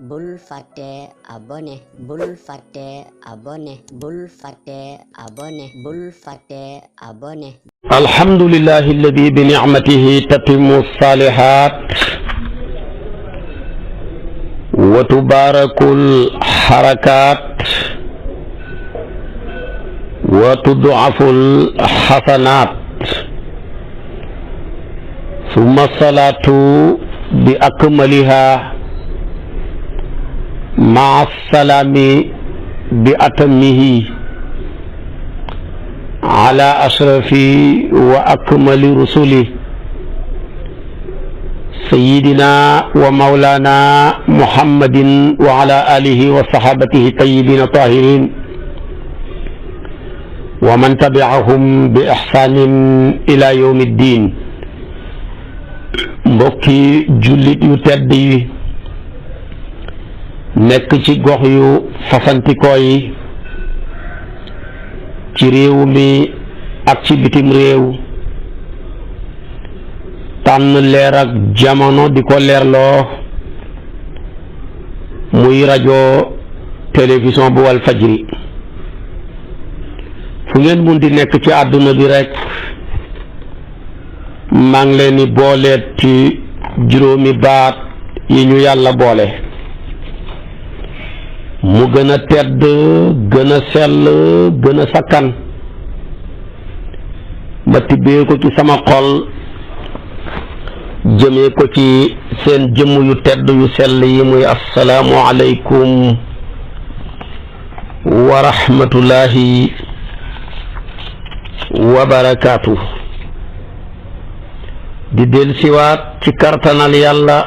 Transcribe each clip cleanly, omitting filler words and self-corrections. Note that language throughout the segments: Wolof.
bul fàtte abonné bul fàtte abonné bul fàtte abonné bul fàtte abonné. alhamdulillahi alladi bi nicmatihi tatimu salihat wa tubarakul harakat wa tudaful hasanat summa salatu bi akmaliha maa salaami bi atamihi ala ashrafi wa akmali rusuli sayyidina wa mawlana muhammadin wa ala alihi wa sahabatihi tayyibin tahirin wa man tabi'ahum bi ihsanin ila yawmi ddin. mbokki jullit yu tedd yi nekk ci gox yu fasantikoo yi ci réew mi ak ci bitim réew tànn leer ak jamono di ko leerloo muy rajo télévision bu wal fajri fu ngeen mun di nekk ci àdduna bi rekk maa ngi leen di booleet ci juróomi baat yi ñu yàlla boole mu gën a tedd gën a sell gën a sakkan ma tibbee ko ci sama xol jëmee ko ci seen jëmm yu tedd yu sell yi muy assalaamu aleykum wa rahmatullahi wa barakaatu. di del siwaat ci kartanal yàlla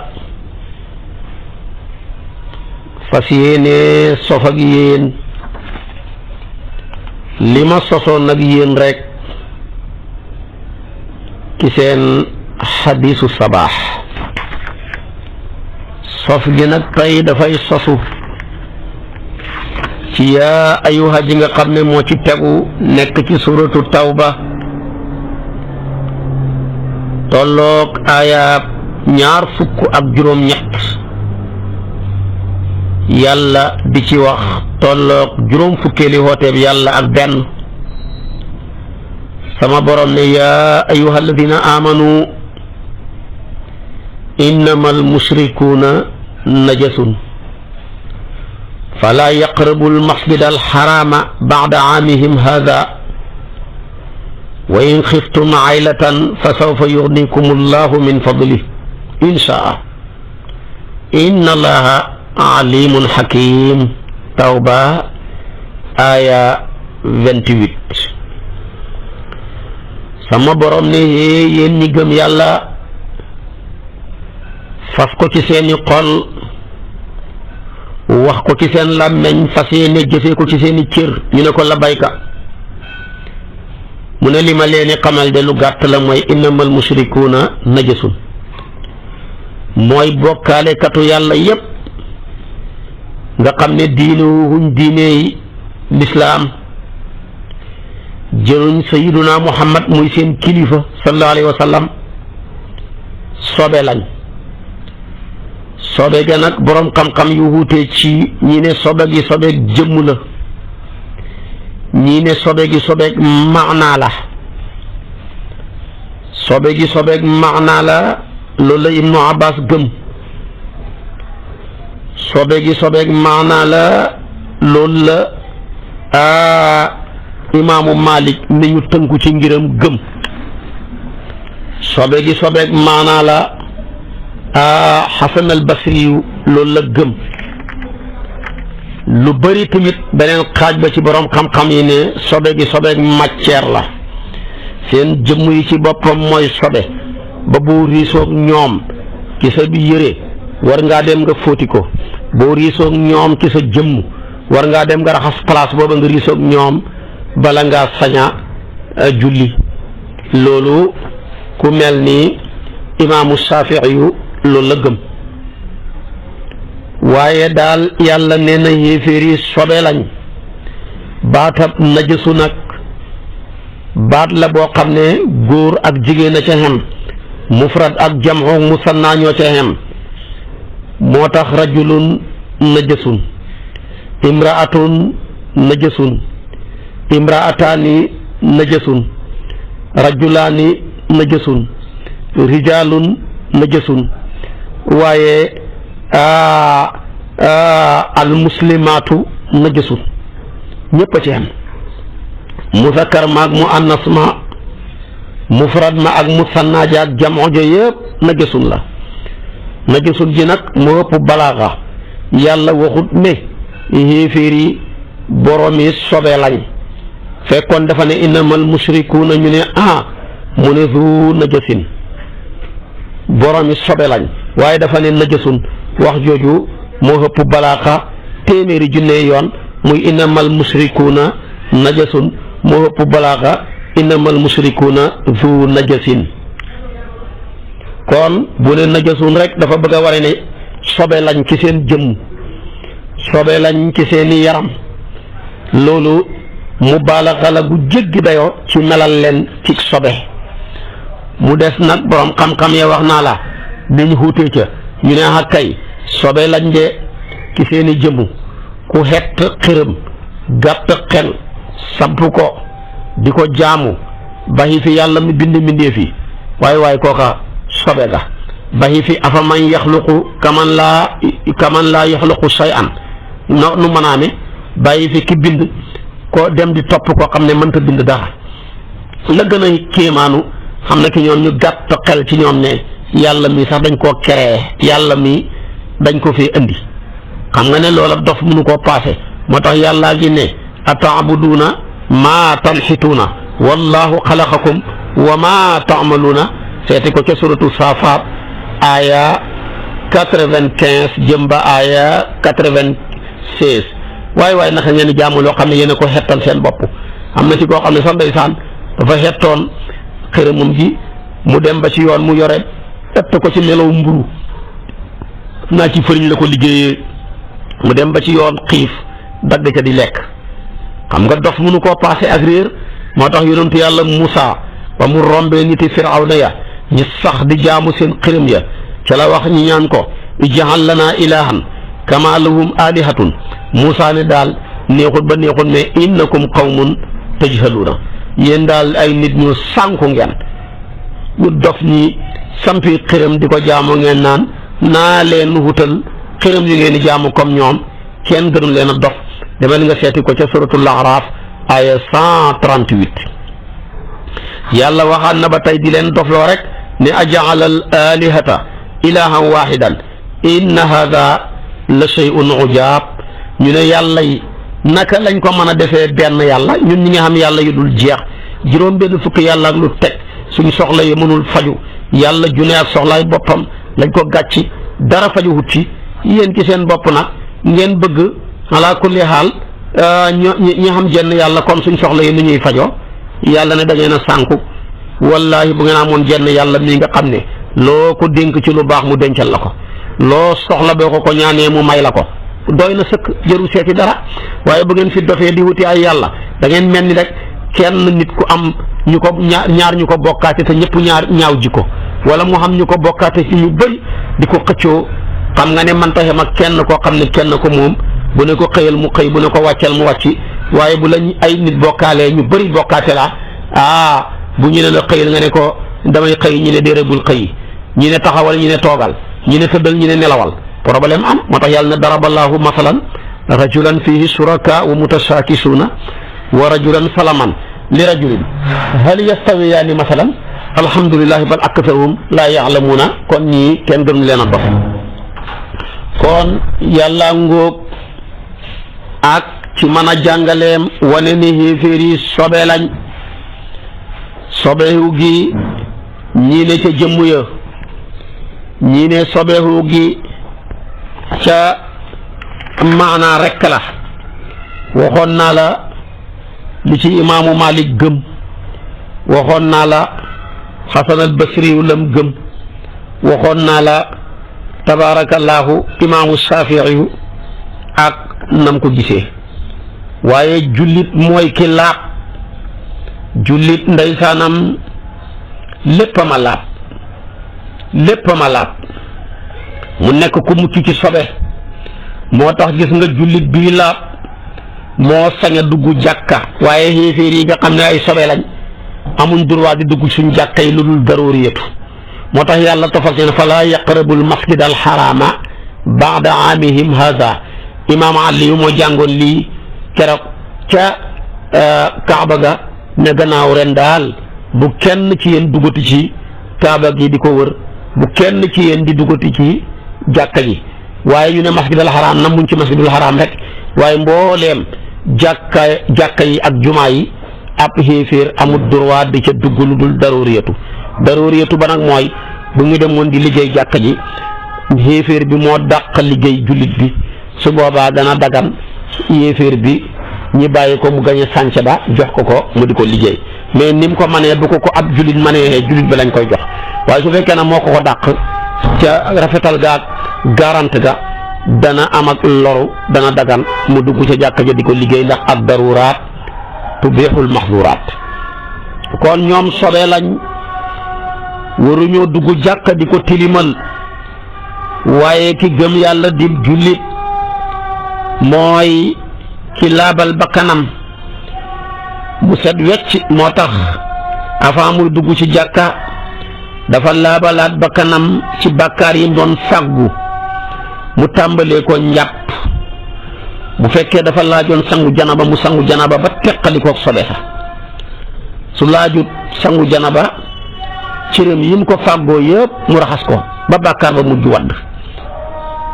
fas yéene sof ak yéen li ma sosoon ak yéen rekk ci seen xadiisu sabaax sof gi nag tey dafay sosu ci yaa ayuha ji nga xam ne moo ci tegu nekk ci suratu tawba tolloog aayaab 23 yàlla di ci wax tolloog juróom fukkeeli hooteeb yàlla ak benn sama borom ne yaa ayuha alladina amanu innama almushrikuuna najasun fala yaqrabu almasjida alxarama bacda aamihim hada wa in xiftum aylatan fa sawfa yugnikum allahu min fadlih inshaa inna allaha alimun hakim. tawba aya 28. sama borom ne yéen ñi gëm yàlla fas ko ci seeni xol wax ko ci seen làmmeñ fas yéene jëfee ko ci seeni cër ñu ne ko labayka mu ne li ma leeni xamal de lu gàtt la mooy innamal mushrikuuna najasun mooy bokkaalekatu yàlla yépp nga xam ne diinuwuñ diineey lislaam jëluñ sayiduna muhammad muy seen kilifa sallallahu alayhi wa sallam sobe lañ sobe ga nag boroom xam-xam yu wuutee ci ñi ne sobe gi sobeeg jëmm la ñii ne sobe gi sobeeg maanaa la sobe gi sobeeg maanaa la loolu la ibnu abbas gëm sobe gi sobeeg maanaa la loolu la imaamu malik ni ñu tënku ci ngiram gëm sobe gi sobeeg maanaa la xasan al basri yu loolu la gëm lu bari tamit beneen xaaj ba ci boroom xam-xam yi ne sobe gi sobeeg matière la seen jëmm yi ci boppam mooy sobe ba boo riisoog ñoom ci sa bi yére war ngaa dem nga fóoti ko boo riisoog ñoom ci sa jëmm war ngaa dem nga raxas place booba nga riisoog ñoom bala ngaa saña julli loolu ku mel ni imaamu Shaafi'i yu loolu la gëm waaye daal yàlla nee na yéeféer yi sobe lañ baatab najasu nag baat la boo xam ne góor ak jigéen a ca xem mufrad ak jamu musanna ñoo ca xem moo tax rajulun najasun imraatun najasun imraataani najasun rajulaani najasun rijaalun najasun waaye al muslimaatu najasun ñëpp a ci am muzakkar ma ak mu annas ma mufrad ma ak musanna ja ak jamoo ja yëpp najasun la najasun ji nag moo ëpp balaaxa yàlla waxut ne yéeféer yi boromi sobe lañ fekkoon dafa ne innamal mushrikuuna ñu ne mu ne zu najasin boromi sobe lañ waaye dafa ne najasun wax jooju moo ëpp balaaxa téeméeri junne yoon muy innamal mushrikuuna najasun moo ëpp balaaxa innamal mushrikuuna zu najasin kon bu ne najasun rek dafa bëgg a ware ne sobe lañ ci seen jëmm sobe lañ ci seeni yaram loolu mubaalaxa la gu jéggi dayoo ci melal leen ci sobe mu des nag borom xam-xam ya wax naa la niñ xuutee ca ñu ne kay sobe lañ de ci seeni jëmm ku xett xërëm gàtt xel samp ko di ko jaamu baxi fi yàlla mi bind mbindéef yi waaye kooka sobe ga baxi fi afa man yaxluqu kaman laa yaxluqu shay'an nu mën a amee bàyyi fi ki bind ko dem di topp koo xam ne mënta bind dara la gën a kéemaanu xam ne ki ñoom ñu gàtt xel ci ñoom ne yàlla mi sax dañ koo créé yàlla mi dañ ko fi indi xam nga ne loola dof mënu koo paase moo tax yàllaa gi ne ataabuduuna maa tanxituuna wallahu xalaqakum wa maa taamaluuna seeti ko ca suratu saafaat aaya 95 jëm ba aaya 96 waaye naka ngeen di jaamu loo xam ne yéen a ko xettal seen bopp am na ci koo xam ne sax ndeysaan dafa xettoon xërëmam ji mu dem ba ci yoon mu yore ëtt ko ci melaw mburu naa ci fëriñ la ko liggéeyee mu dem ba ci yoon xiif dagg ca di lekk xam nga dof mënu koo paase ak réer moo tax yonentu yàlla Muusaa ba mu rombee niti Firawna ya ñi sax di jaamu seen xërëm ya ca la wax ñi ñaan ko ij'al lanaa ilaahan kamaa lahum aalihatun Muusaa ne daal neexut ba neexut mais innakum qawmun tajhaluuna yéen daal ay nit ñu sànku ngeen ñu dof ñi sampi xërëm di ko jaamu ngeen naan naa leen wutal xërëm yu ngeen di jaamu comme ñoom kenn gënu leen a dof demal nga seeti ko ca suratul Araaf aya 138 yàlla waxaat na ba tey di leen dofloo rek ne aja'ala al alihata ilahan wahidan inna hada la shay'un ujaab ñu ne yàlla yi naka lañ ko mën a defee benn yàlla ñun ñi nga xam yàlla yu dul jeex juróom benn fukki yàlla ak lu teg suñ soxla yi mënul faju yàlla junne ak soxlaay boppam lañ ko gàcci dara faju wut ci yéen ci seen bopp nag ngeen bëgg ala kulli xaal ñi xam jenn yàlla kon suñ soxla yi nu ñuy fajoo yàlla ne da ngeen a sànku wallahi bu ngeen amoon jenn yàlla mii nga xam ne loo ko dénk ci lu baax mu dencal la ko loo soxla boo ko ñaanee mu may la ko doy na sëkk jëru seeti dara waaye bu ngeen fi dofee di wuti ay yàlla da ngeen mel ni rek kenn nit ku am ñu ko ñaar ñu ko bokkaate te ñëpp ñaaw ji ko wala mu xam ñu ko bokkaate ci ñu bëri di ko xëccoo xam nga ne man taxe mag kenn koo xam ne kenn ko moom bu ne ko xëyal mu xëy bu ne ko wàccal mu wàcci waaye bu la ay nit bokkaalee ñu bëri bokkaate la bu ñu ne la xëyal nga ne ko damay xëy ñu ne déere bul xëy ñi ne taxawal ñi ne toogal ñi ne tëddal ñi ne nelawal problème am moo tax yàlla ne daraballahu masalan rajulan fihi shuraka wa mutashaakisuuna wa rajulan salaman li rajulin hal yastawiyaani masalan alhamdulillahi bal aktharuhum laa ya'lamuuna kon ñii kenn gënu leen a dox kon yàlla ngóog ak ci mën a jàngaleem wane ni xéeféer yi sobe lañ sobewu gi ñii ne ca jëmm ya ñii ne sobewu gi ca maanaa rekk la waxoon naa la li ci imaamu Malik gëm waxoon naa la Xasan al Basri yu lam gëm waxoon naa la tabaarakallaahu imaamu Shaafi'i ak nam ko gisee waaye jullit mooy ki laab jullit ndeysaanam léppam a laab mu nekk ku mucc ci sobe moo tax gis nga jullit bii laab moo sañ a dugg jàkka waaye xéeféer yi nga xam ne ay sobe lañ amuñ droit di dugg suñ jàkka yi lu dul darooriyatu moo tax yàlla tofal seen falaa yaqrabul masjid al xaraama baada aamihim hada imaam Ali moo jàngoon lii keroog ca Kaaba ga ne gannaaw ren daal bu kenn ci yéen duggati ci Kaaba gi di ko wër bu kenn ci yéen di duggati ci jàkka ji waaye ñu ne masjidul xaraam na muñ ci masjidul xaraam rek waaye mbooleem jàkka yi ak jumaa yi ab xéeféer amul droit di ca dugg lu dul darooriyatu ba nag mooy bu ñu demoon di liggéey jàkka ji xéeféer bi moo dàq liggéey jullit bi su boobaa dana dagan xéeféer bi ñi bàyyi ko mu gañe sànce ba jox ko mu di ko liggéey mais ni mu ko manee bu ko ab jullit manee jullit bi lañ koy jox waaye su fekkee ne moo ko dàq ca rafetal ga ak garante ga dana am ak loru dana dagan mu dugg ca jàkka ja di ko liggéey ndax ak daruraat tubixul maxduraat kon ñoom sobe lañ waruñoo dugg jàkka di ko tilimal waaye ki gëm yàlla di jullit mooy ki laabal bakkanam mu set wecc moo tax avant muy dugg ci jàkka dafa laabalaat bakkanam ci bàkkaar yi doon fàggu mu tàmbalee ko njàpp bu fekkee dafa laajoon sangu janaba mu sangu janaba ba teqali ko sobe sa su laajut sangu janaba cëram yi mu ko fàggoo yëpp mu raxas ko ba bàkkaar ba mujj wadd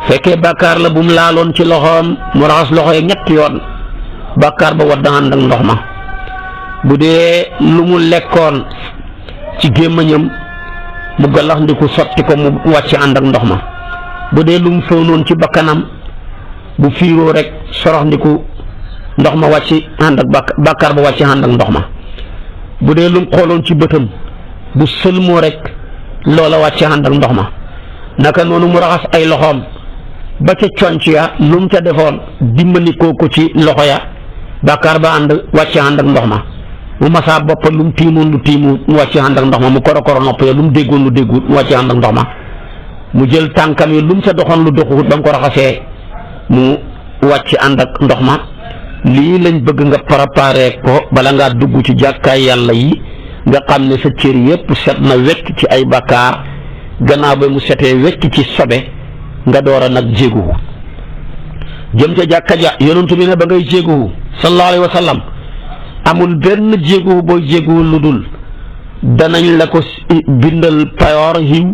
fekkee bàkkaar la bu mu laaloon ci loxoom mu raxas loxo yi ñetti yoon bàkkaar ba wadd ànd ak ndox ma bu dee lu mu lekkoon ci gémmañam mu galax ndiku sotti ko mu wàcc ànd ak ndox ma bu dee lu mu fëwnoon ci bakkanam bu fiiroo rek sorox ndiku ndox ma wàcc ànd ak bàkkaar ba wàcc ànd ak ndox ma bu dee lu mu xooloon ci bëtam bu sëlmoo rek loola wàcc ànd ak ndox ma naka noonu mu raxas ay loxoom ba ca conc ya lu mu ca defoon dimbali ko ci loxo ya bàkkaar ba wàcc ànd ak ndox ma mu masaa boppa lu mu tiimoon lu tiimu mu wàcc ànd ak ndox ma mu koro nopp ya lu mu déggoon lu déggut mu wàcc ànd ak ndox ma mu jël tànkam yi lu mu ca doxoon lu doxut ba mu ko raxasee mu wàcc ànd ak ndox ma lii lañ bëgg nga préparé ko bala ngaa dugg ci jàkkaay yàlla yi nga xam ne sa cër yépp set na wekk ci ay bàkkaar gannaaw ba mu setee wekk ci sobe nga door a nag jéeguwu jëm ca jàkka ja yonentu bi ne ba ngay jéeguwu sallallahu alayhi wa sallam amul benn jéeguwu booy jéeguwu lu dul danañ la ko bindal payoor hiw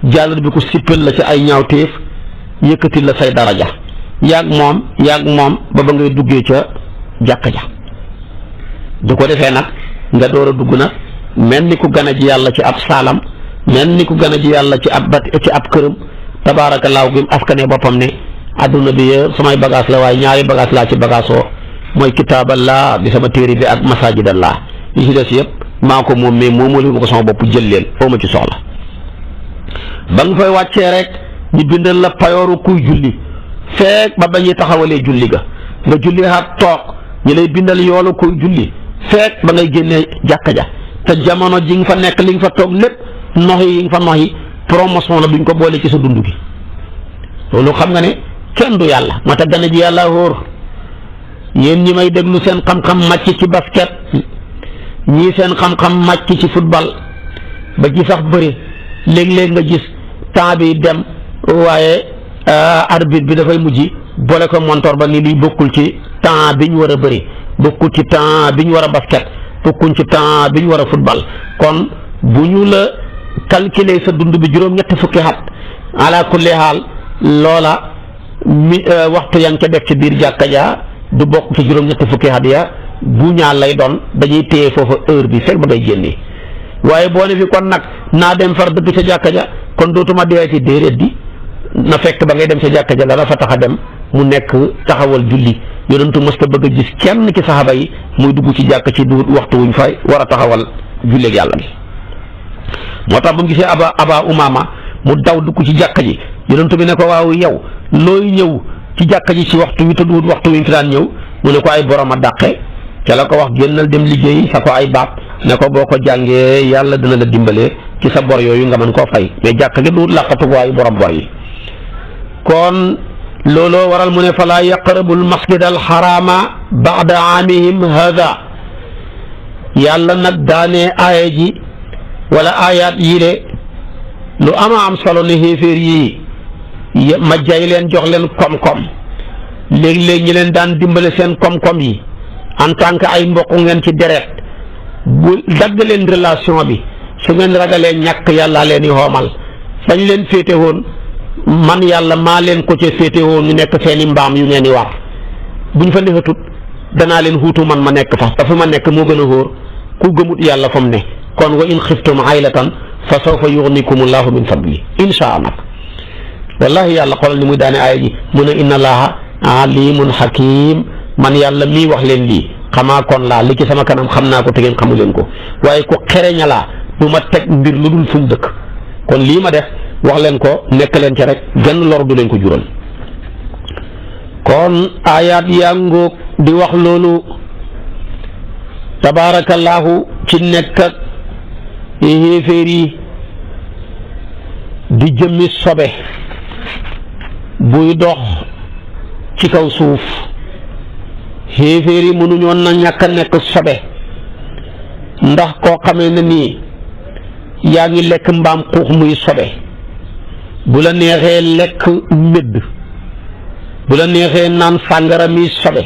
jàllar bi ko sippal la ci ay ñaawteef yëkkati la say daraja yaag moom ba ngay duggee ca jàkka ja du ko defee nag nga door a dugg nag mel ni ku gën a ji yàlla ci ab saalam mel ni ku gën a ji yàlla ci ab këram tabaarakallaahu gi askane boppam ne adduna bi samay bagage la waaye ñaari bagage laa ci bagaasoo mooy kitaaballah bi sama téere bi ak masajidallah yi ci des yëpp maa ko moom mais moomu ma ko sama bopp jël leen foo ma ci soxla ba nga fay wàccee rek ñu bindal la payooru kuy julli feek ba ñuy taxawalee julli ga nga julli xaat toog ñu lay bindal yoolu kuy julli feek ba ngay génnee jàkka ja te jamono ji nga fa nekk li nga fa toog lépp nox yi nga fa nox yi promotion la duñ ko boole ci sa dund gi loolu xam nga ne kenn du yàlla moo tax gane ji yàlla wóor yéen ñi may déglu seen xam-xam màcc ci basket ñii seen xam-xam màcc ci football ba ci sax bëri léeg-léeg nga gis temps bi dem waaye arbitre bi dafay mujj boole ko montor ba ni luy bokkul ci temps bi ñu war a bëri bokkul ci temps bi ñu war a basket bokkul ci temps bi ñu war a football kon bu ñu la calculer sa dund bi juróom-ñetti fukki at ala kulli haal loola waxtu yaa ngi ca def ci biir jàkka ja du bokk ci juróom-ñetti fukki at ya bu ñaar lay doon dañuy téye foofa heure bi fekk ba ngay génnee waaye boo ne fi kon nag naa dem far dëgg ca jàkka ja kon dootuma deeti déedéet di na fekk ba ngay dem ca jàkka ja la la fa tax a dem mu nekk taxawal julli yonentu mës ta bëgg a gis kenn ci saxaaba yi muy dugg ci jàkka ci du waxtu wuñ fay war a taxawal julleeg yàlla bi moo tax ba mu gisee aba umama mu daw dugg ci jàkka ji yonentu bi ne ko waaw yow looy ñëw ci jàkka ji ci waxtu wi te du waxtu wi ñu fi daan ñëw mu ne ko ay borom a dàqe ca la ko wax génnal dem liggéey sa ko ay baat ne ko boo ko jàngee yàlla dina la dimbalee ci sa bor yooyu nga mën koo fay mais jàkka gi du làqatu waayu borom bor yi kon looloo waral mu ne falaa yaqrabul masjidal xaraama ba'da aamihim hada. yàlla nag daanee aaya ji wala aayaat yi de lu ama am solo ne xéeféer yii ma jay leen jox leen koom-koom léegi-léegi ñi leen daan dimbale seen koom-koom yi en tant que ay mbokk ngeen ci deret bu dagg leen relation bi su ngeen ragalee ñàkk yàlla leen di xoomal fañ leen féete woon man yàlla maa leen ko ca féete woon ñu nekk seeni mbaam yu ngeen di war buñ fa neexatut danaa leen xuutu man ma nekk fa dafa ma nekk moo gën a wóor ku gëmut yàlla fa mu ne kon wa in xiftum aylatan fa sawfa yuxnikumullahu min fadli insha allah. wallahi yàlla xoolal ni muy daane aaya ji mu ne inna allaha alimun hakim man yàlla mii wax leen lii xamaa kon laa li ci sama kanam xam naa ko te ngeen xamu leen ko waaye ku xereña laa du ma teg mbir lu dul fu mu dëkk kon lii ma def wax leen ko nekk leen ca rek genn lor du leen ko jural. kon aayaat yaa ngóog di wax loolu tabaarakallaahu ci nekk ak xéeféer yi di jëmmi sobe buy dox ci kaw suuf xéeféer yi mënuñoon na ñàkk a nekk sobe ndax koo xamee ne nii yaa ngi lekk mbaam xuux muy sobe bu la neexee lekk médd bu la neexee naan sàngara mi sobe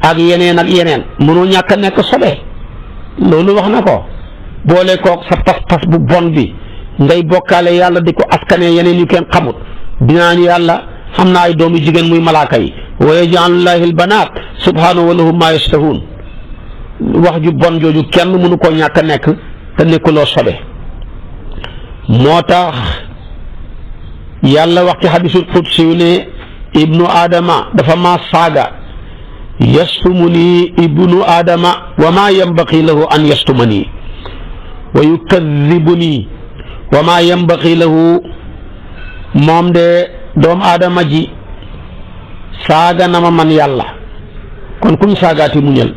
ak yeneen mënoo ñàkk a nekk sobe loolu wax na ko boole kook sa pas-pas bu bon bi ngay bokkaale yàlla di ko askane yeneen yu kenn xamut dinaan yàlla xam na ay doomu jigéen muy malaaka yi wa yaj'alu llaahi al-banaat subhaanahu wa lahum maa yashtahuun wax ju bon jooju kenn mënu koo ñàkk a nekk te nekkuloo sobe moo tax yàlla wax ci hadiisul qudsi yu ne ibnu aadama dafa maa saaga yastumuni ibnu aadama wa maa yanbaqi lahu an yastumani wa yukadibuni wa maa yanbaqi lahu moom de doomu aadama ji saaga na ma man yàlla kon kuñ saagaati muñal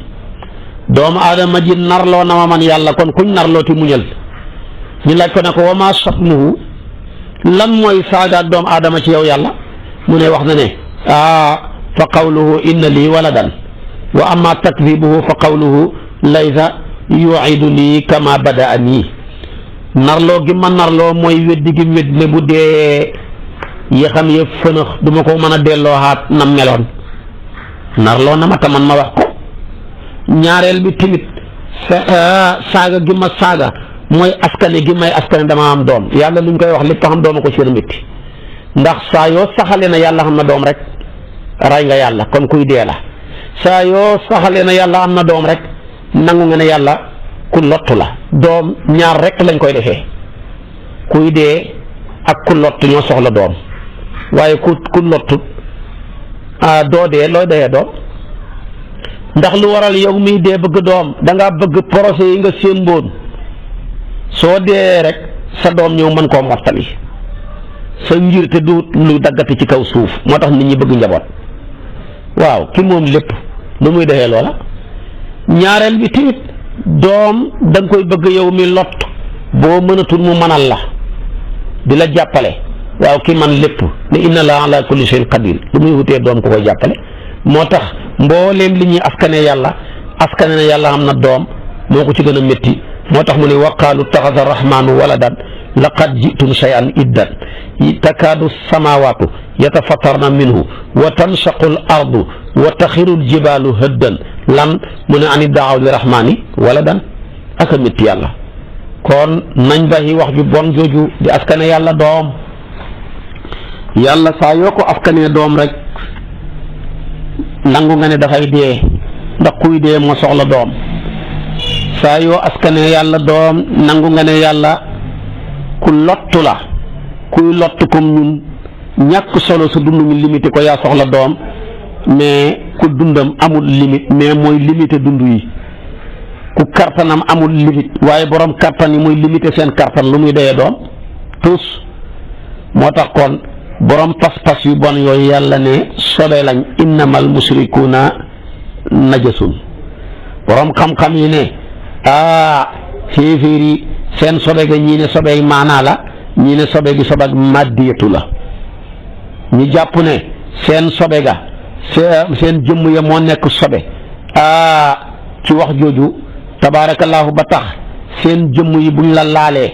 doomu aadama ji narloo na ma man yàlla kon kuñ narlooti muñal ñu laaj ko ne ko wa maa satmuhu lan mooy saagaat doomu aadama ci yow yàlla mu ne wax na ne fa qawluhu inna lii waladan wa amma takdibuhu fa qawluhu laysa yuiduni kama badaani narloo gi ma narloo mooy weddi gi weddi ne bu dee yaxam yëpp fënax du ma ko mën a delloo xaat nam meloon narloo na ma taman ma wax ko ñaareel bi tamit saaga gi ma saaga mooy askane gi may askane dama am doom yàlla luñ koy wax lépp xam dooma ko seen métti ndax saa yoo saxalee na yàlla xam na doom rek ray nga yàlla kon kuy dee la saa yoo saxalee na yàlla am na doom rek nangu nga ne yàlla ku lottu la doom ñaar rek lañ koy defee kuy dee ak ku lott ñoo soxla doom waaye ku lottu doo dee looy dee doom ndax lu waral yow miy dee bëgg doom da ngaa bëgg projet yi nga sémboon soo dee rek sa doom ñëw mën koo mottali sa ngir te du lu daggati ci kaw suuf moo tax nit ñi bëgg njaboot waaw ki moom lépp lu muy defee loola ñaareel bi tamit doom da nga koy bëgg yow mi lot boo mënatul mu mënal la di la jàppale waaw ki man lépp ne inna la ala kulli shay'in qadir lu muy wutee doom ku koy jàppale moo tax mbooleem li ñuy askane yàlla askane na yàlla am na doom moo ko ci gën a métti moo tax mu ne waqaalu taxasa rahmaanu waladan laqad jitum shay'an iddan takaadu samaawaatu yatafattarna minhu wa tanshaqu al ardu wa taxiru al jibaalu haddan lan mu ne ani daaw li rahmaani waladan ak a métti yàlla kon nañ bàyyi wax ju bon jooju di askane yàlla doom yàlla saa yoo ko askanee doom rek nangu nga ne dafay dee ndax kuy dee moo soxla doom saa yoo askanee yàlla doom nangu nga ne yàlla ku lottu la kuy lottu comme ñun ñàkk solo sa dund ñu limité ko yaa soxla doom mais ku dundam amul limite mais mooy limité dund yi ku kartanam amul limite waaye borom kartan yi mooy limité seen kartan lu muy dee doom tous moo tax kon borom pas-pas yu bon yooyu yàlla ne sobe lañ innamal musrikuuna najasun borom xam-xam yi ne xéeféer yi seen sobe ga ñii ne sobe maanaa la ñii ne sobe gi sobe maddiyatu la ñu jàpp ne seen sobe ga seen jëmm ya moo nekk sobe ci wax jooju tabaarakallaahu ba tax seen jëmm yi buñ la laalee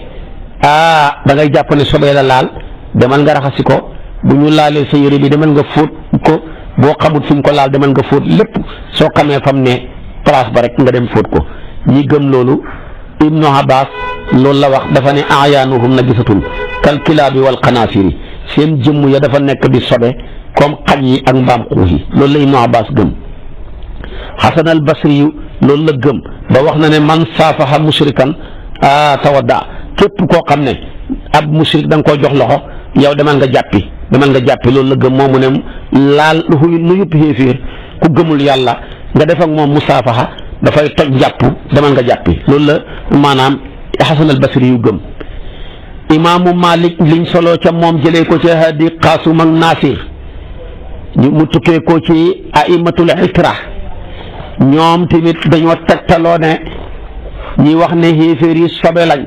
da ngay jàpp ne sobe la laal demal nga raxasi ko bu ñu laalee sa yére bi demal nga fóot ko boo xamut fi ñu ko laal demal nga fóot lépp soo xamee fam ne place ba rek nga dem fóot ko ñi gëm loolu Ibnu Abbas loolu la wax dafa ne ayaanuhum najisatun kal kilaabi wal xanaasiri seen jëmm ya dafa nekk di sobe comme xaj yi ak mbaam xuux yi loolu la Ibnu Abbas gëm Xasan al Basri yu loolu la gëm ba wax na ne man saafaxa mushrikan tawadda képp koo xam ne ab mushrik da nga koy jox loxo yow demal nga jàppi loolu la gëm moomu ne laal lu yëpp xéeféer ku gëmul yàlla nga def ak moom musaafaxa dafay toj jàpp demal nga jàppi loolu la maanaam Xasan al Basri yu gëm imaamu Malik liñ solo ca moom jëlee ko ci hadi Qaasum ak Naasir mu tukkee ko ci aimatul itra ñoom tamit dañoo tegtaloo ne ñi wax ne xéeféer yi sobe lañ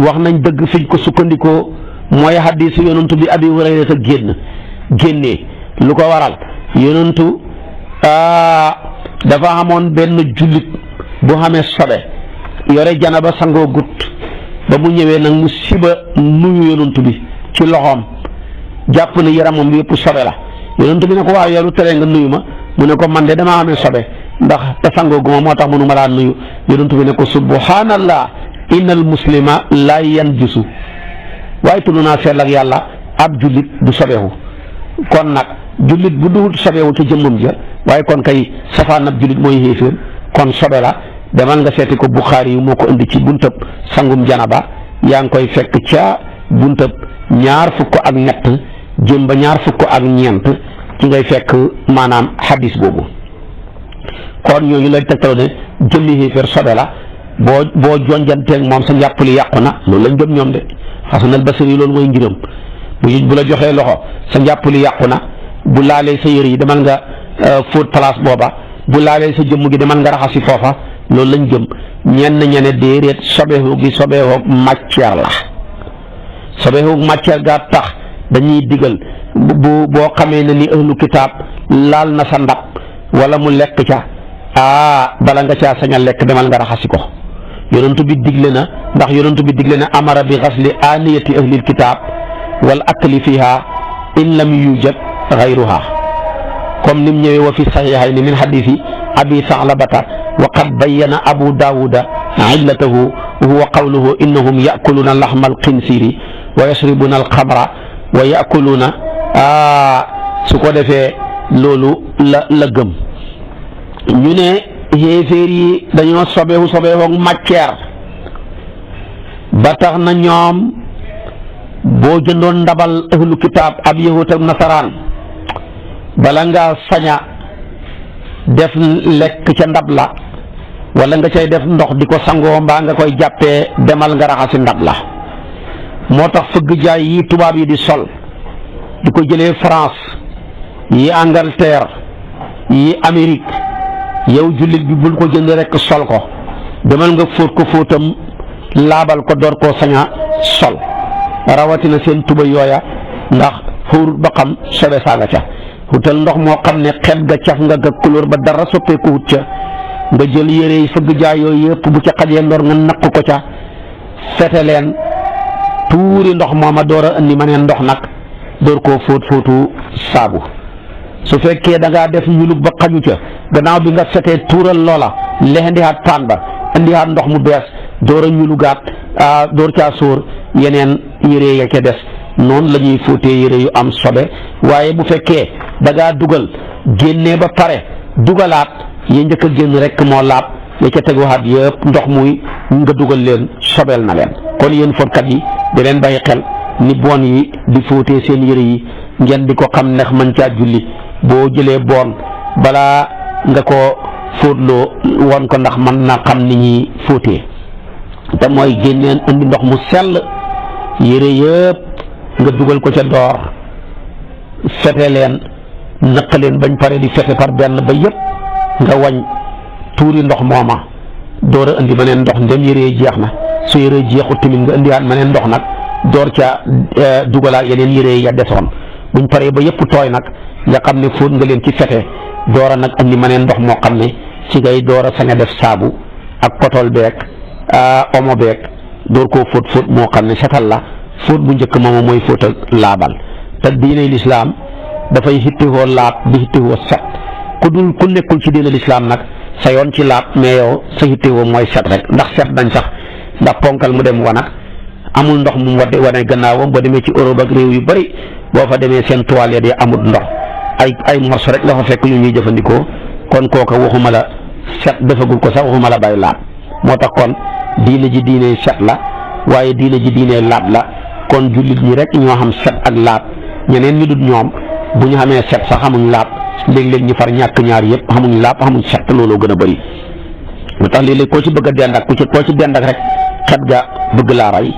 wax nañ dëgg fiñ ko sukkandikoo mooy hadiisu yonantu bi Abi Hurayra génnee lu ko waral yonantu dafa amoon benn jullit bu xamee sobe yore janaba sangoo gut ba mu ñëwee nag mu siba nuyu yonantu bi ci loxoom jàpp ne yaramam yëpp sobe la yonantu bi ne ko waaw yow lu tere nga nuyu ma mu ne ko man de damaa amee sobe ndax te sangoo guma moo tax mënuma laa nuyu yonantu bi ne ko subhanallah innal muslima la yanjusu waaye tudd naa seetlu ak yàlla ab jullit du sobewu kon nag jullit bu dul sobewu ca jëmmam ja waaye kon kay safaan ab jullit mooy xéeféer kon sobe la demal nga seeti ko Buxaari yu moo ko indi ci buntab sangum janaba yaa ngi koy fekk ca buntab 2 jëm ba 2 ci ngay fekk maanaam hadis boobu kon ñooñu lay tegtaloo ne jëmmi xéeféer sobe la boo jonjanteeg moom sa njàpp li yàqu na loolu lañ gëm ñoom de Xasan al Basri loolu mooy ngiram bu la joxee loxo sa njàpp li yàqu na bu laalee sa yére yi demal nga fóot place booba bu laalee sa jëmm gi demal nga raxasi foofa loolu lañ gëm ñene déedéet sobeeku gi sobeeku matière la sobeeku matière gaa tax dañuy digal boo xamee ne ni ahlu kitaab laal na sa ndab wala mu lekk ca bala nga caa sañ a lekk demal nga raxasi ko yonentu bi digle na ndax yonentu bi digle na amara bi xasli aaniyati ahlil kitaab wal akli fiha in lam yujad gayruha comme nim ñëwee wa fi saxiixayni min xadiisi abi Sa'labata wa qad bayyana abu daawuda illatahu huwa qawluhu innahum yakuluuna laxma alxinsiri wa yashribuna alxamra wa yakuluuna su ko defee loolu la gëm ñu ne xéeféer yi dañoo sobeewu matière ba tax na ñoom boo jëndoon ndabal ahlu kitaab ab yahut ak nasaraan bala ngaa saña def lekk ca ndab la wala nga cay def ndox di ko sangoo mbaa nga koy jàppee demal nga raxasi ndab la moo tax fëgg jaay yi tubaab yi di sol di ko jëlee France yi Angleterre yi Amérique yow jullit bi bul ko jënd rek sol ko demal nga fóot ko fóotam laabal ko door koo saña sol rawatina seen tuba yooya ndax xuur ba xam sobe saa nga ca wutal ndox moo xam ne xet ga caf nga ga couleur ba dara soppeeku wut ca nga jël yére yi fëgg jaay yooyu yëpp bu ca xajee ndoor nga naq ko ca fete leen tuuri ndox mooma door a indi ma neen ndox nag door koo fóotu saabu su fekkee da ngaa def ñulug ba xaju ca gannaaw bi nga fetee tuural loola lexendihaat paan ba indihaat ndox mu bees door a ñulugaat door caa sóor yeneen yére ya ca des noonu la ñuy fóotee yére yu am sobe waaye bu fekkee da ngaa dugal génnee ba pare dugalaat ya njëkk a génn rek moo laab ya ca teguwaat yëpp ndox muy nga dugal leen sobeel na leen kon yéen fóotkat yi di leen bàyyi xel ni boon yi di fóotee seen yére yi ngeen di ko xam ndax mën caa julli boo jëlee boon balaa nga ko fóotloo woon ko ndax mën na xam ni ñuy fóotee te mooy génneen indi ndox mu sell yére yëpp nga dugal ko ca door fete leen naq leen bañ pare di fete par benn ba yëpp nga wañ tuuri ndox mooma door a indi beneen ndox ndem yére jeex na su yére jeexut tamit nga indiwaat beneen ndox nag door ca dugalaat yeneen yére ya desoon buñ paree ba yëpp tooy nag nga xam ne fóot nga leen ci fete door a nag andi maneen ndox moo xam ne ci ngay door a sañ a def saabu ak kotol beeg omo beeg door koo fóot moo xam ne setal la fóot bu njëkk moomu mooy fóot ak laabal te diine lislaam dafay hittewoo laab di hittewoo set ku nekkul ci diine lislaam nag sa yoon ci laab mais yow sa hittewoo mooy set rek ndax set nañ sax ndax ponkal mu dem wanag amul ndox mu wane gannaawam boo demee ci Europe ak réew yu bari boo fa demee seen toilette yi amul ndox ay morso rek la fa fekk yu ñuy jëfandikoo kon kooka waxuma la set defagul ko sax waxuma la bay laab moo tax kon diine ji diine set la waaye diine ji diine laab la kon jullit ñi rek ñoo xam set ak laab ñeneen ñu dul ñoom bu ñu xamee set sax xamuñ laab léeg-léeg ñu far ñàkk ñaar yëpp xamuñ laab xamuñ set looloo gën a bëri moo tax léeg-léeg koo ci bëgg a dend ak koo ci dend ak rek xet ga bëgg laa rey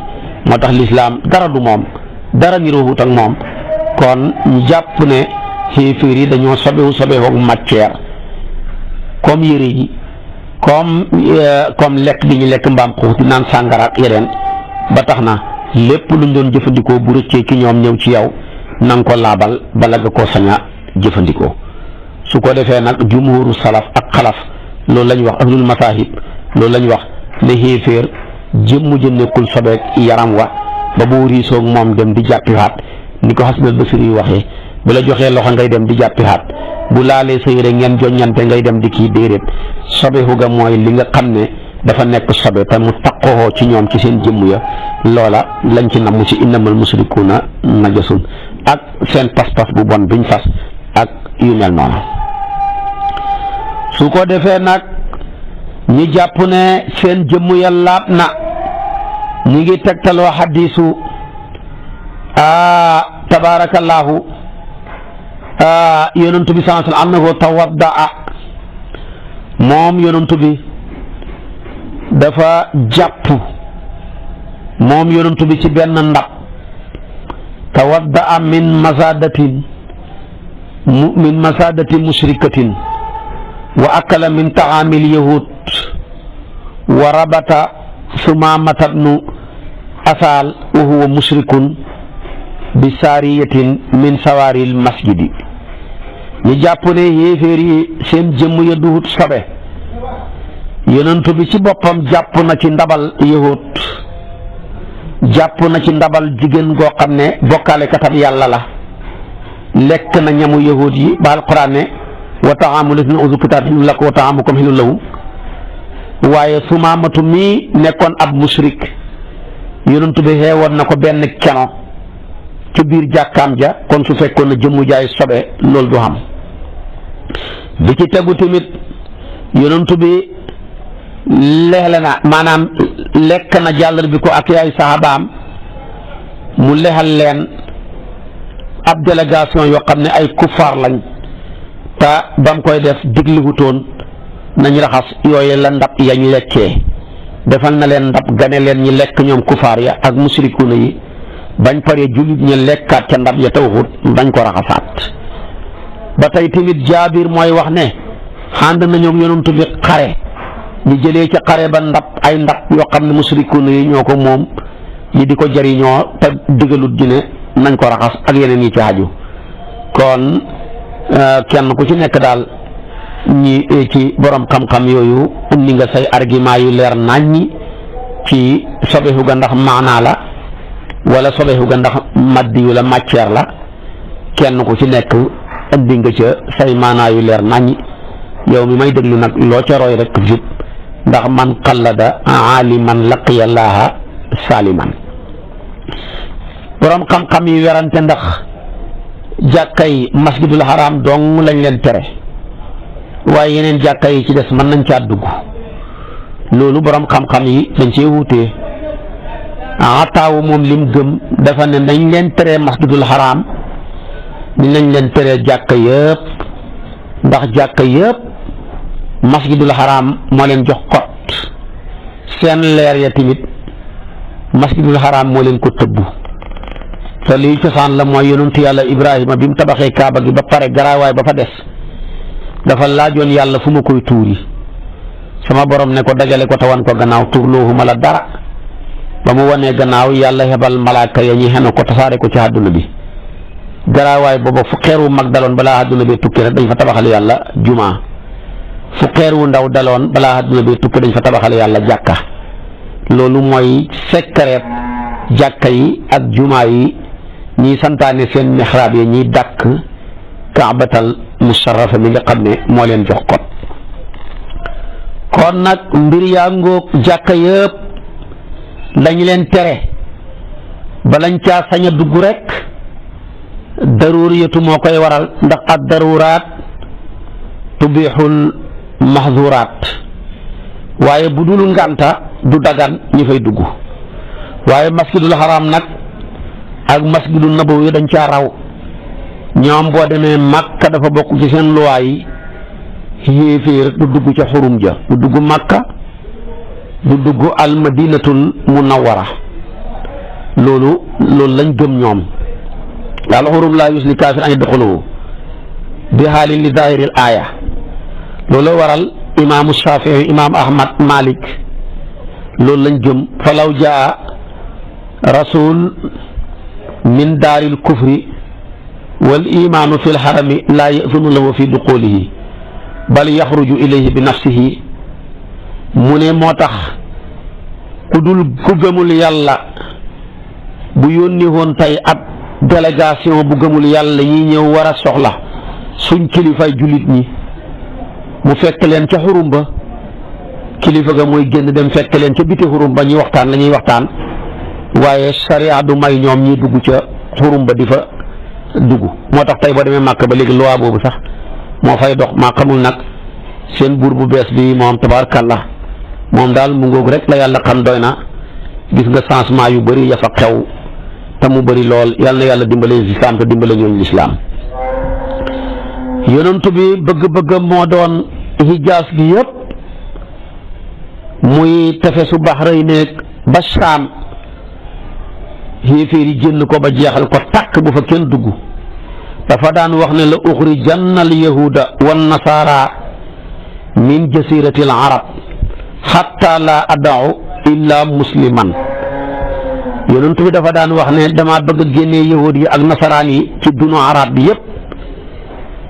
moo tax lislaam dara du moom dara niroowut ak moom kon ñu jàpp ne xéeféer yi dañoo sobewu matière comme yére yi comme lekk bi ñu lekk mbaam xuux di naan sàngara ak yeneen ba tax na lépp luñ doon jëfandikoo bu rëccee ci ñoom ñëw ci yow na nga ko laabal bala nga koo sañ a jëfandikoo su ko defee nag jumhuru salaf ak xalaf loolu lañ wax ahlul masahib loolu lañ wax ne xéeféer jëmm ja nekkul sobeek yaram wa ba boo riisoog moom dem di jàppiwaat ni ko Hasan al-Basri yi waxee bu la joxee loxo ngay dem di jàppiwaat bu laalee sa yére ngeen joññante ngay dem di kii déedéet sobeeku ga mooy li nga xam ne dafa nekk sobe te mu taqoo ci ñoom ci seen jëmm ya loola lañ ci namm ci innamal musrikuuna najasun ak seen pas-pas bu bon biñ fas ak yu mel noonu su ko defee nag ñi jàpp ne seen jëmm ya laab na ñi ngi tegtaloo xadiisu tabaarakallaahu yonantu bi sallallahu alayhi wa sallam annahu tawaddaa moom yonantu bi dafa jàpp moom yonantu bi ci benn ndab tawaddaa min masadati mushrikatin wa akala min taamil yahud wa rabata sumaamata bnu asal wa huwa mushrikun bi saariyatin min sawaaril masjidi ñu jàpp ne yéeféer yi seen jëmm ya duhut sobe yonentu bi ci boppam jàpp na ci ndabal yahud jàpp na ci ndabal jigéen goo xam ne bokkaale katab yàlla la lekk na ñamu yahud yi ba alquran ne wa taamu lasina uzu kitaab xilun lakum wa taamukum xilun lahum waaye sumaamatu mii nekkoon ab mushrik yonentu bi xeewoon na ko benn keno ci biir jàkkaam ja kon su fekkoon na jëmmu jaay sobe loolu du xam bi ci tegu tamit yonentu bi leexle na maanaam lekk na jàllar bi ko ak yaay sahabaam mu lexal leen ab délégation yoo xam ne ay kuffaar lañ te bam koy def digluwutoon nañ raxas yooyu la ndab yañ lekkee defal na leen ndab gane leen ñi lekk ñoom kuffaar ya ak musrikuuna yi bañ paree jullit ñi lekkaat ca ndab ya tawxut dañ ko raxasaat ba tey tamit jaabir mooy wax ne ànd nañoo yonantu bi xare ñu jëlee ca xare ba ay ndab yoo xam ne musrikuuna yi ñoo ko moom ñi di ko jariñoo te digalut ji ne nañ ko raxas ak yeneen yi ci aju kon kenn ku ci nekk daal ñi ci borom xam-xam yooyu indi nga say argument yu leer naññi ci sobeeku ga ndax maanaa la wala sobeeku ga ndax maddi yu la matière la kenn ku ci nekk indi nga ca say maanaa yu leer naññi yow mi may déglu nag loo ca roy rek jub ndax man qallada aaliman laqiya llaaha saaliman borom xam-xam yi werante ndax jàkkay masjidul haram dong lañ leen tere waaye yeneen jàkka yi ci des mën nañ caa dugg loolu borom xam-xam yi dañ cee wuutee ataawu moom lim gëm dafa ne nañ leen tere masjidul haram ni nañ leen tere jàkka yëpp ndax jàkka yëpp masjidul haram moo leen jox kot seen leer ya tamit masjidul haram moo leen ko tëbbu te lii cosaan la mooy yonentu yàlla Ibrahima bi mu tabaxee kaaba gi ba pare garaawaay ba fa des dafa laajoon yàlla fu ma koy tuuri sama borom ne ko dajale ko tawan ko gannaaw tuurloohuma la dara ba mu wanee gannaaw yàlla hebal malaaka ya ñi xenu ko tasaare ko ci àdduna bi garaawaay booba fu xeer wu mag daloon balaa àdduna bee tukki rek dañ fa tabaxal yàlla jumaa fu xeer wu ndaw daloon balaa àdduna bee tukki dañ fa tabaxal yàlla jàkka loolu mooy secret jàkka yi ak jumaa yi ñiy santaane seen mihraab yi ñiy dàkk kaabatal musharrafa mi nga xam ne moo leen jox kon nag mbir yaa ngoog jàkka yëpp lañ leen tere ba lañ caa sañ a dugg rek daruriyatu moo koy waral ndax ad daruraat tubixul mahzuraat waaye bu dul ngànta du dagan ñi fay dugg waaye masjidul haram nag ak masjidul nabawi dañ caa raw ñoom boo demee Makka dafa bokk ci seen luwaay yi yéeféer du dugg ca xurum ja du dugg Makka du dugg al madinatul munawwara loolu lañ gëm ñoom al xurum laa yusli kaafir an yadxuluhu bi xaalin li zaahiril aaya loolu waral imaamu Shafii imaam Ahmad Malik loolu lañ gëm falaw jaa rasul min daaril kufri wal imaanu fil xarami laa ya'zanu lahu fi duqulihi bal yaxruju ilayhi bi nafsihi mu ne moo tax ku gëmul yàlla bu yónni woon tey ab délégation bu gëmul yàlla ñi ñëw war a soxla suñ kilifay jullit ñi mu fekk leen ca xurum ba kilifa ga mooy génn dem fekk leen ca biti xurum ba ñuy waxtaan la ñuy waxtaan waaye sariya du may ñoom ñi dugg ca xurum ba di fa dugg moo tax tey boo demee Màkka ba léegi loi boobu sax moo fay dox maa xamul nag seen buur bu bees bi moom tabaarkalla moom daal mu ngoog rek la yàlla xam doy na gis nga changement yu bëri ya fa xew te mu bëri lool yàlla na yàlla dimbale lislaam te dimbale ñooñu lislaam yonent bi bëgg-bëggam moo doon hijaas gi yëpp muy tefesu Bahrayn ba Saam xéeféer yi génn ko ba jeexal ko tàkk bu fa kenn dugg dafa daan wax ne la uxrijanna al yahuda wan nasaara min jasirati al arab xatta la adau illa musliman yonent bi dafa daan wax ne dama bëgg a génnee yahud yi ak nasaraan yi ci dunu arab bi yëpp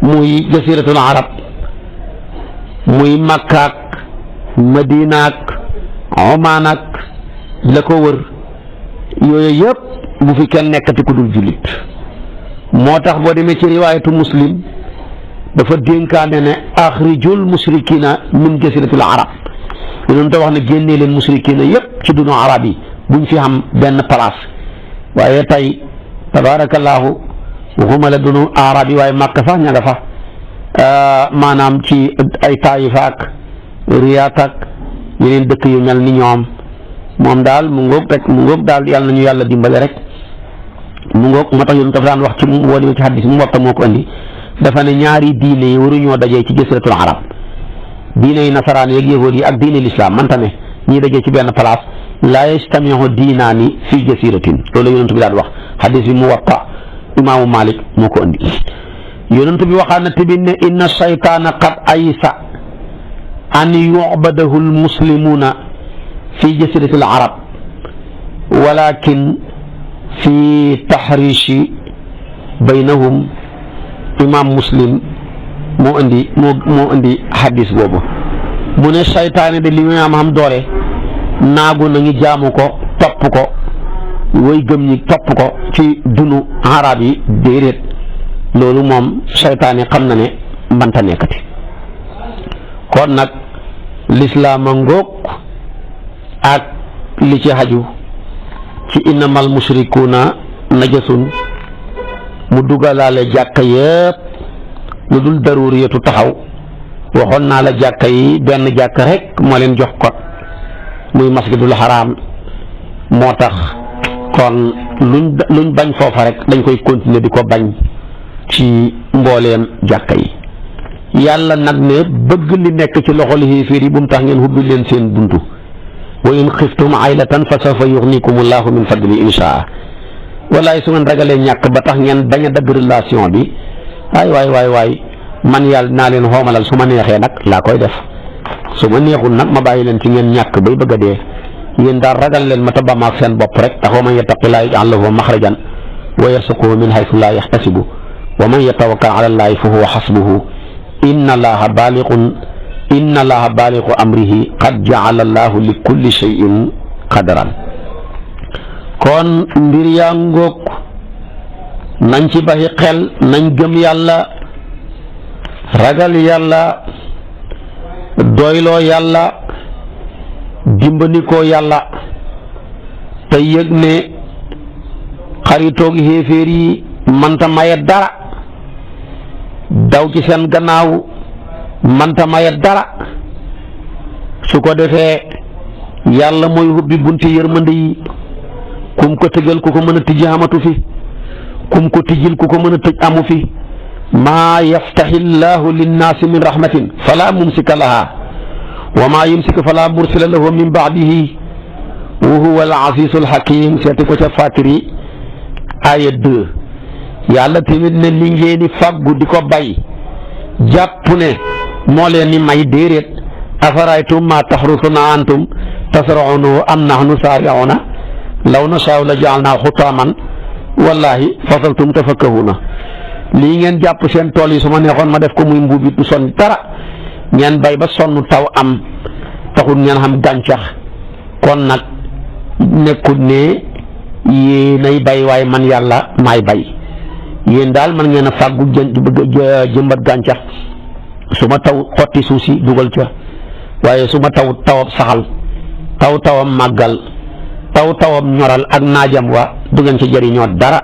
muy jasiratul arab muy makkaak madinaak omanak la ko wër yooyu yëpp bu fi kenn nekkati ku dul jullit moo tax boo demee ci riwaayatu muslim dafa dénkaane ne axrijul musrikina min jasiratil arab yonent wax ne génnee leen musrikina yëpp ci dunu arab yi buñ fi xam benn place waaye tey tabaarakallaahu waxuma la dunu arab yi waaye màkka sax ña nga fa maanaam ci ay taayifa ak riyaat ak yeneen dëkk yu mel ni ñoom moom daal mu ngoog daal yàlla nañu yàlla dimbale rek mu ngoog moo tax yonent dafa daan wax ci woo demee ci xaddis mu waxta moo ko andi dafa ne ñaari diine yi waruñoo dajee ci jasiratul arab diine yi nasaraan yeeg yahuud yi ak diine lislaam manta ne ñii dajee ci benn place laa yastamiu diinaani fi jasiratin loolu yonent bi daan wax xaddis bi mu waxta imaamu Malik moo ko andi yonent bi waxaan na tamit ne inna shaytaana qad aysa an yu'badahu almuslimuuna fi jasiratil arab walakin fi taxriishi baynahum imaam muslim moo indi xadis boobu mu ne saytaane de li muy am doole naagu na ngi jaamu ko topp ko way gëm ñi topp ko ci dunu arab yi déedéet loolu moom saytaane xam na ne mbanta nekkati kon nag lislaam a ngoog ak li ci xaju ci innamal mushrikuuna najasun mu dugalaale jàkka yëpp lu dul daruriyatu taxaw waxoon naa la jàkka yi benn jàkka rek moo leen jox kot muy masjidul haram moo tax kon luñ bañ foofa rek dañ koy continuer di ko bañ ci mbooleem jàkka yi yàlla nag ne bëgg li nekk ci loxol xéeféer yi bu mu tax ngeen hubbi leen seen buntu wa in xiftum aylatan fa sawfa yuxnikum allahu min fadli inshaa walaay su ngeen ragalee ñàkk ba tax ngeen bañ a dagg relation bi waay man yàlla naa leen xoomalal su ma neexee nag laa koy def su ma neexul nag ma bàyyi leen ci ngeen ñàkk bay bëgg a dee yéen daal ragal leen ma tabama ak seen bopp rek tax wa man yattaqillaaha yaj'al lahu maxrajan wa yarzuquhu min haythu laa yahtasibu wa man yatawakkal ala llaahi fa huwa hasbuhu inna llaaha baaligu amrihi qad ja'ala llaahu li kulli shay'in qadran. kon mbir yaa ngoog nañ ci bàyyi xel, nañ gëm yàlla, ragal yàlla, doyloo yàlla, dimbandikoo yàlla, te yëg ne xaritoog xéeféer yi manta maye dara, daw ci seen gannaaw manta maye dara. su ko defee yàlla mooy hubbi bunti yërmande yi, kum ko tëjal ku ko mën a tijji amatu fi, kum ko tijjil ku ko mën a tëj amu fi. maa yaftaxi llahu linnaasi min rahmatin fala mumsika laha wa maa yumsik fala mursila lahu min baadihi wa huwa al azizu al hakim. seeti ko ca Faatiri aya 2. yàlla tamit ne li ngeen di fàggu di ko bay jàpp ne moo leen ni may déeréet. afaraytum ma taxrusuna antum tasraunahu am nahnu saariuna law nashaau la jaalnaa xutaaman wallahi fasaltum tafakkahuna. lii ngeen jàpp seen tool yi su ma neexoon ma def ko muy mbuubit du sonn dara, ngeen bay ba sonn taw am taxul ngeen xam gàncax. kon nag nekkul ne yéenay bay waaye man yàlla maay bay. yéen daal man ngeen a fàggu jëmbat gàncax, su ma taw xotti suuf si dugal ca, waaye su ma tawam saxal, tawam màggal, tawam ñoral ak naajam wa du ngeen ci jëriñoo dara.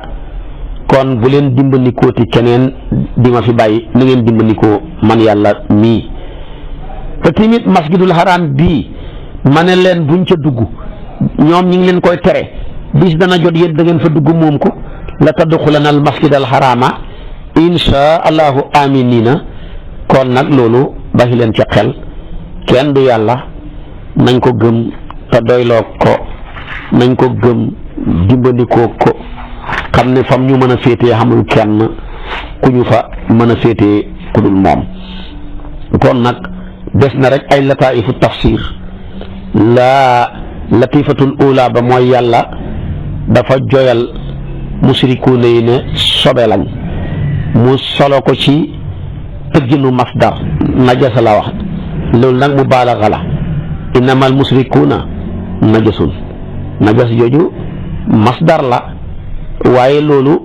kon bu leen dimbandikoo ti keneen di ma fi bàyyi, na ngeen dimbandikoo man yàlla mii. te tamit masjidul haram bii ma ne leen buñ ca dugg, ñoom ñi ngi leen koy tere, bis dana jot yéen da ngeen fa dugg moom ko. la tadxulana al masjidal harama insha allahu aminina. kon nag loolu bàyyi leen ca xel, kenn du yàlla, nañ ko gëm te doyloo ko, nañ ko gëm dimbandikoo ko, xam ne fam ñu mën a féetee xamul kenn ku ñu fa mën a féetee ku dul moom. kon nag des na rek ay lataifu tafsir. la latifatul ula ba mooy yàlla dafa joyal musrikuuna yi ne sobe lañ, mu solo ko ci tëgginu masdar najasa la wax. loolu nag mu baalaxa la, innamal musrikuuna najasun. najas jooju masdar la, waaye loolu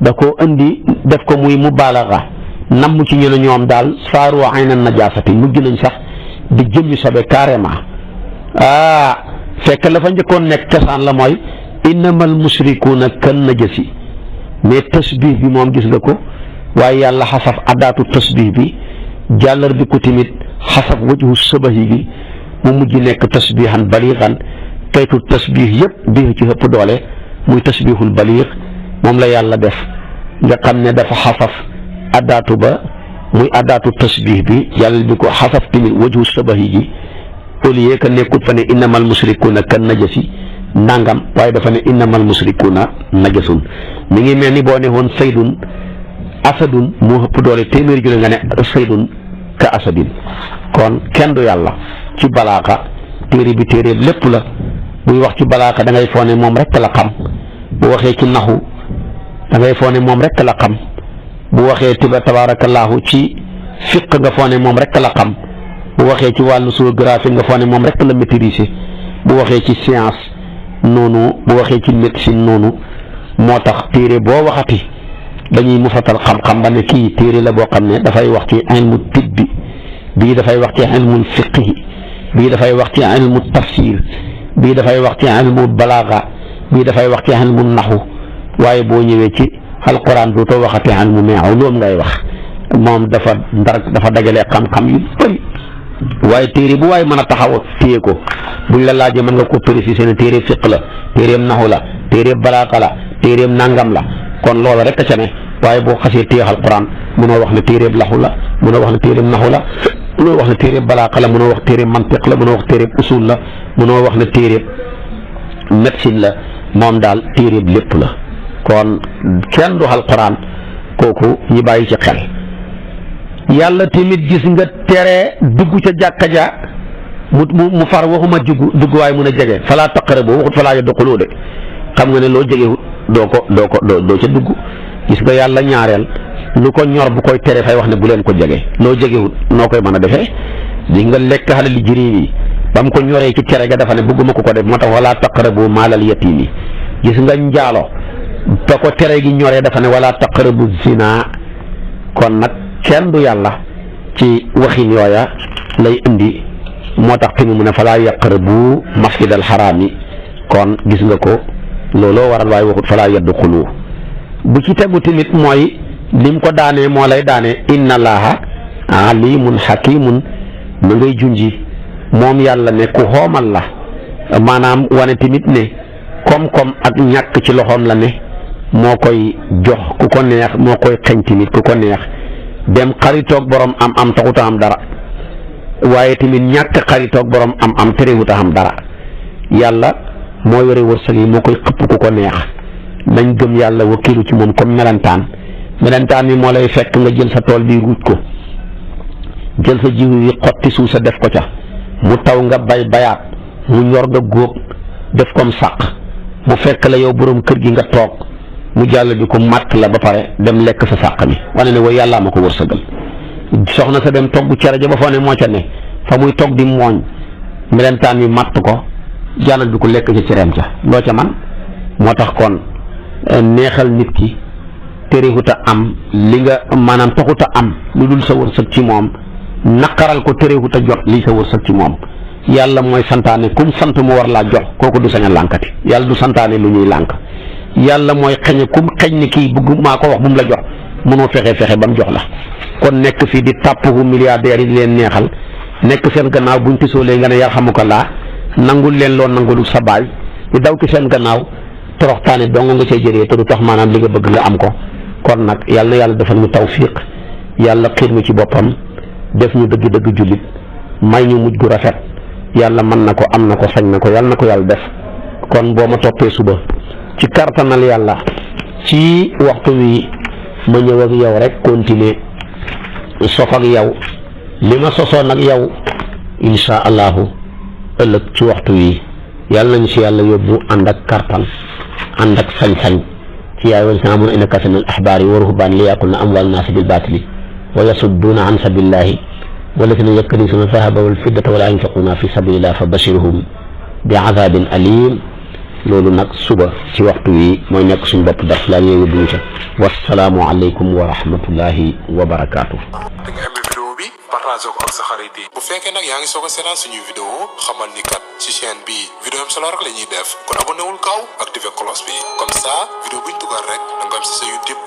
da ko indi def ko muy mu baalaxa, namm ci ñu ne ñoom daal saaru ayna najaasati, mujj nañ sax di jëmmi sobe carrément. fekk la fa njëkkoon nekk cosaan la mooy innamal musrikuuna kan najasi, mais tasbih bi moom gis nga ko, waaye yàlla xasaf addaatu tasbih bi jàllar bi ko tamit xasaf wajhu sabahi bi mu mujj nekk tasbihan baliixan. kaytu tasbih yëpp bii ci ëpp doole muy tasbihul baliix, moom la yàlla def nga xam ne dafa xasaf addaatu ba muy addaatu tasbih bi yàlla bi ko xasaf tamit wajhu sabahi ji, au lieu que nekkut fa ne innamal musrikuuna kan najasi nangam, waaye dafa ne innamal musrikuuna najasun. mi ngi mel ni boo ne woon saydun asadun moo ëpp doole téeméeri junne nga ne saydun ka asadin. kon kenn du yàlla ci balaaxa. téere bi téere lépp la, buy wax ci balaaxa da ngay foone moom rek la xam. bu waxee ci naxu da ngay foone moom rek la xam. bu waxee tabaarakallaahu ci fiq nga foone moom rek la xam. bu waxee ci wàllu géographie nga foone moom rek la maîtriser. bu waxee ci science noonu, bu waxee ci médecine noonu. moo tax téere boo waxati dañuy mu fatal xam-xam ba ne kii téere la boo xam ne dafay wax ci ilmu tibbi, bii dafay wax ci ilmu fiqhi, bii dafay wax ci ilmu tafsir, bii dafay wax ci ilmu balaaga, bii dafay wax ci ilmu naxu. waaye boo ñëwee ci alquran dootoo waxati ilmu meew loolu ngay wax. moom dafa dajale xam-xam yu bëri. waaye téere bu waaye mën a taxaw téye ko buñ la laajee mën nga ko préciser ne téere fiq la, téereem naxu la, téereem balaaga la, téereem nangam la. kon loola rek a ca ne, waaye boo xasee téye alquran mënoo wax ne téereem laxu la, mënoo wax ne téereem naxu la, mënoo wax ne téereem balaaga la, mënoo wax téereem mantiq la, mënoo wax téereem usul la, mënoo wax ne téereem médecine la. moom daal téereem lépp la. kon kenn du alquran, kooku ñi bàyyi ci xel. yàlla tamit gis nga tere dugg ca jàkka ja mu far waxuma dugg waaye mun a jege falaa taqrabu waxut falaa yadxulu de, xam nga ne loo jegewut doo ca dugg. gis nga yàlla ñaareel lu ko ñor bu koy tere fay wax ne bu leen ko jege loo jegewut noo koy mën a defee di nga lekk xale li jirim yi ba mu ko ñoree ci tere ga dafa ne bëgguma ko def moo tax wala taqrabu maalal yatiimi gis nga njaalo ba ko tere gi ñoree dafa ne wala taqrabu zina kon nag kenn du yàlla ci waxin yooya lay indi moo tax tamit mu ne falaa yaqrabu masjidal xaraam yi kon gis nga ko looloo waral waaye waxut falaa yadxulu bu ci tegu tamit mooy lim ko daanee moo lay daane inna allaha alimun hakimun ma ngay junji moom yàlla ne ku xoomal la maanaam wane tamit ne koom-koom ak ñàkk ci loxoom la ne moo koy jox ku ko neex moo koy xeñ tamit ku ko neex dem xaritoog borom am taxuta am dara waaye tamit ñàkk xaritoog borom am terewuta am dara yàlla moo yore wërsëg yi moo koy xëpp ku ko neex nañ gëm yàlla wakiilu ci moom comme melentaan mi moo lay fekk nga jël sa tool bi ruuj ko jël sa jiw yi xotti suuf sa def ko ca mu taw nga bayaat mu ñor nga góob def comme sàq mu fekk la yow borom kër gi nga toog mu jàll di ko màtt la ba pare dem lekk sa sàq mi wane ne way yàllaa ma ko wërsëgal soxna sa dem togg cere ja ba foo ne moo ca ne fa muy togg di mooñ melentaan mi màtt ko jàll di ko lekk ca cereem ca loo ca man moo tax kon neexal nit ki terewut a am li nga maanaam taxut a am lu dul sa wërsëg ci moom naqaral ko terewut a jot lii sa wërsëg ci moom yàlla mooy santaane kum sant mu war laa jox kooku du sañ a lànkati yàlla du santaane lu ñuy lànk yàlla mooy xeñe kum xeñ ni kii bëgg maa ko wax bu mu la jox mënoo fexe ba mu jox la kon nekk fii di tàppu milliardaires yi di leen neexal nekk seen gannaaw buñ tisoolee nga ne yarhamukallah nangul leen loo nangul sa baay di daw ci seen gannaaw toroxtaane dong nga cay jëlee te du tax maanaam li nga bëgg nga am ko kon nag yàlla na yàlla defal ñu tawfiq yàlla xiir ñu ci boppam def ñu dëgg-dëgg jullit may ñu mujj gu rafet yàlla mën na ko am na ko sañ na ko yàlla na ko yàlla def kon boo ma toppee suba ci kartanal yàlla ci waxtu wi ma ñëw ak yow rek continuer sof ak yow li ma sosoon ak yow insha allahu ëllëg ci waxtu wi yàlla nañu si yàlla yóbbu ànd ak kartan ànd ak sañ-sañ ci yaay wal saamuna inna kasiran min al ahbaari wa ruhbaani li yaakulna amwaal naasi bil baatili wa yasudduuna an sabilillahi walladina yaknizuna al-zahaba wal fiddata wala yunfiquuna fi sabilillah fa bashirhum bi azabin alim loolu nag suba ci waxtu wi mooy nekk suñu bopp daf laa ñëw yóbbuñu ca wasalaamu aleykum wa rahmatullahi wa barakaatu. partage ko ak sa xarit yi bu fekkee nag yaa ngi soog a seetaan suñuy vidéo xamal ni kat ci chaîne bi vidéo am solo rek la ñuy def kon abonné wul gaaw activé cloche bi comme ça vidéo buñ dugal rek da nga am si sa YouTube